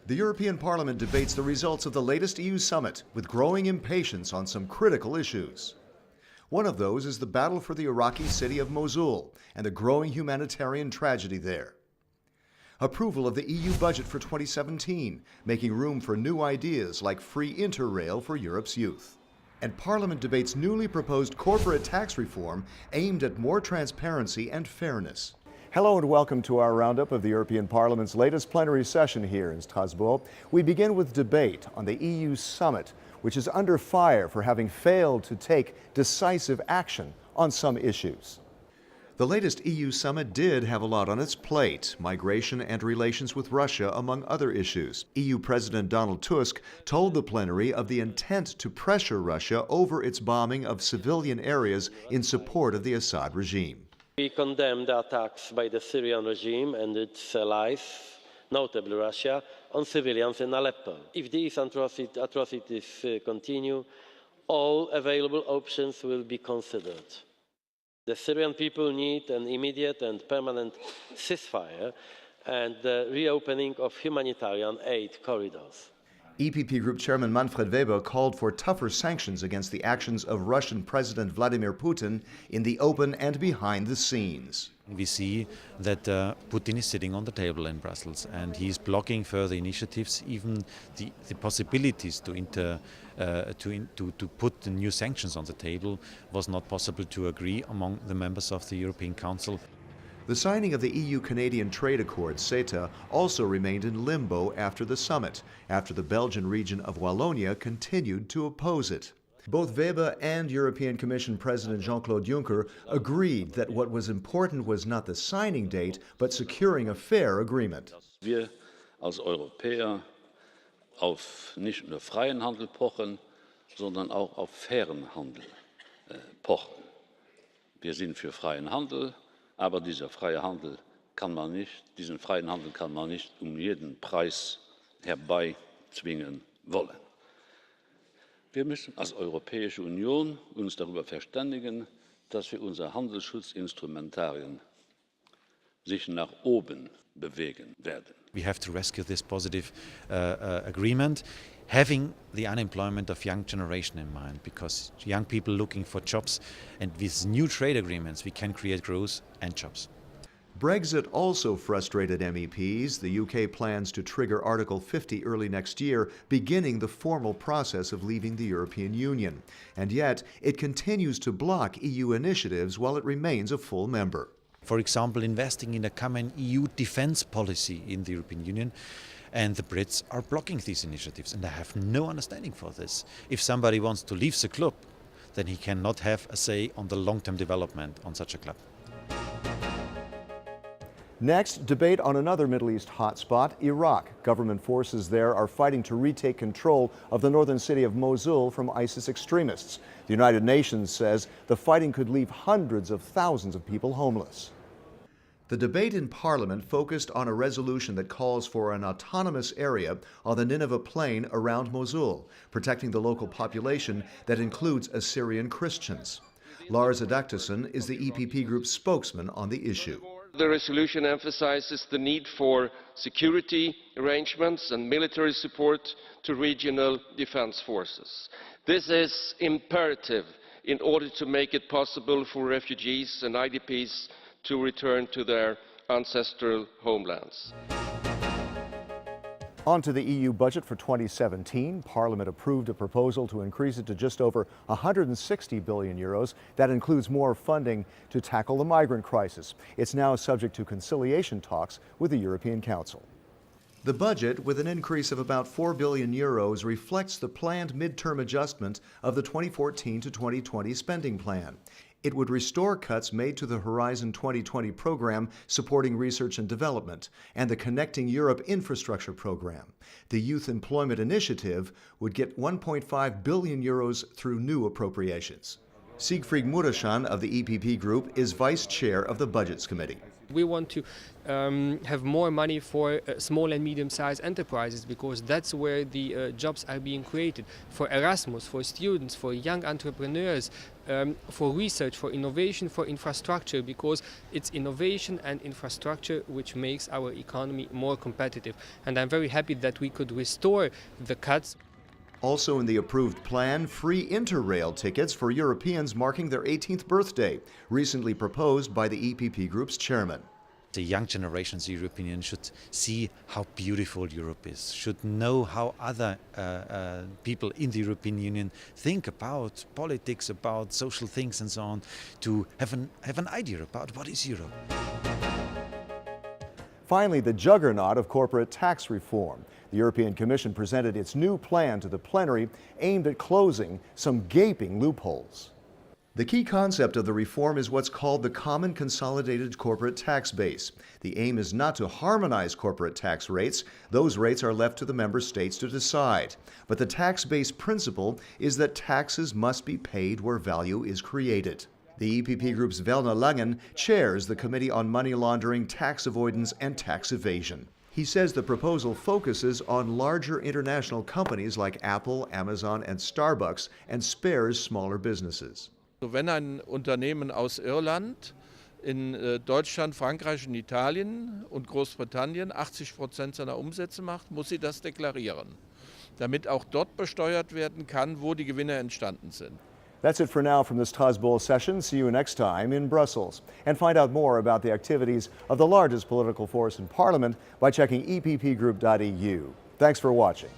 The European Parliament debates the results of the latest EU summit with growing impatience on some critical issues. One of those is the battle for the Iraqi city of Mosul and the growing humanitarian tragedy there. Approval of the EU budget for 2017, making room for new ideas like free InterRail for Europe's youth. And Parliament debates newly proposed corporate tax reform aimed at more transparency and fairness. Hello and welcome to our roundup of the European Parliament's latest plenary session here in Strasbourg. We begin with debate on the EU summit, which is under fire for having failed to take decisive action on some issues. The latest EU summit did have a lot on its plate, migration and relations with Russia, among other issues. EU President Donald Tusk told the plenary of the intent to pressure Russia over its bombing of civilian areas in support of the Assad regime. We condemn the attacks by the Syrian regime and its allies, notably Russia, on civilians in Aleppo. If these atrocities continue, all available options will be considered. The Syrian people need an immediate and permanent ceasefire and the reopening of humanitarian aid corridors. EPP Group Chairman Manfred Weber called for tougher sanctions against the actions of Russian President Vladimir Putin in the open and behind the scenes. We see that Putin is sitting on the table in Brussels and he's blocking further initiatives. Even the possibilities to put the new sanctions on the table was not possible to agree among the members of the European Council. The signing of the EU-Canadian trade accord, CETA, also remained in limbo after the summit, after the Belgian region of Wallonia continued to oppose it. Both Weber and European Commission President Jean-Claude Juncker agreed that what was important was not the signing date, but securing a fair agreement. Wir als Europäer auf nicht nur freien Handel pochen, sondern auch auf fairen Handel pochen. Wir sind für freien Handel. Aber diesen freien Handel kann man nicht um jeden Preis herbeizwingen wollen. Wir müssen als Europäische Union uns darüber verständigen, dass wir unsere Handelsschutzinstrumentarien sich nach oben bewegen werden. We have to rescue this positive agreement, having the unemployment of young generation in mind, because young people looking for jobs, and with new trade agreements we can create growth and jobs. Brexit also frustrated MEPs. The UK plans to trigger Article 50 early next year, beginning the formal process of leaving the European Union. And yet, it continues to block EU initiatives while it remains a full member. For example, investing in a common EU defense policy in the European Union, and the Brits are blocking these initiatives, and I have no understanding for this. If somebody wants to leave the club, then he cannot have a say on the long-term development on such a club. Next, debate on another Middle East hotspot, Iraq. Government forces there are fighting to retake control of the northern city of Mosul from ISIS extremists. The United Nations says the fighting could leave hundreds of thousands of people homeless. The debate in Parliament focused on a resolution that calls for an autonomous area on the Nineveh Plain around Mosul, protecting the local population that includes Assyrian Christians. Lars Adaktusson is the EPP Group's spokesman on the issue. The resolution emphasizes the need for security arrangements and military support to regional defense forces. This is imperative in order to make it possible for refugees and IDPs to return to their ancestral homelands. On to the EU budget for 2017. Parliament approved a proposal to increase it to just over 160 billion euros. That includes more funding to tackle the migrant crisis. It's now subject to conciliation talks with the European Council. The budget, with an increase of about 4 billion euros, reflects the planned midterm adjustment of the 2014 to 2020 spending plan. It would restore cuts made to the Horizon 2020 program supporting research and development and the Connecting Europe infrastructure program. The Youth Employment Initiative would get 1.5 billion euros through new appropriations. Siegfried Murashan of the EPP Group is vice chair of the Budgets Committee. We want to have more money for small and medium-sized enterprises, because that's where the jobs are being created. For Erasmus, for students, for young entrepreneurs, for research, for innovation, for infrastructure, because it's innovation and infrastructure which makes our economy more competitive. And I'm very happy that we could restore the cuts. Also in the approved plan, free InterRail tickets for Europeans marking their 18th birthday, recently proposed by the EPP Group's chairman. The young generations of Europeans should see how beautiful Europe is, should know how other people in the European Union think about politics, about social things and so on, to have an idea about what is Europe. Finally, the juggernaut of corporate tax reform. The European Commission presented its new plan to the plenary aimed at closing some gaping loopholes. The key concept of the reform is what's called the Common Consolidated Corporate Tax Base. The aim is not to harmonize corporate tax rates. Those rates are left to the member states to decide. But the tax base principle is that taxes must be paid where value is created. The EPP Group's Werner Langen chairs the Committee on Money Laundering, Tax Avoidance, and Tax Evasion. He says the proposal focuses on larger international companies like Apple, Amazon, and Starbucks, and spares smaller businesses. Wenn ein Unternehmen aus Irland in Deutschland, Frankreich und Italien und Großbritannien 80% seiner Umsätze macht, muss sie das deklarieren, damit auch dort besteuert werden kann, wo die Gewinne entstanden sind. That's it for now from this Strasbourg session. See you next time in Brussels. And find out more about the activities of the largest political force in Parliament by checking eppgroup.eu. Thanks for watching.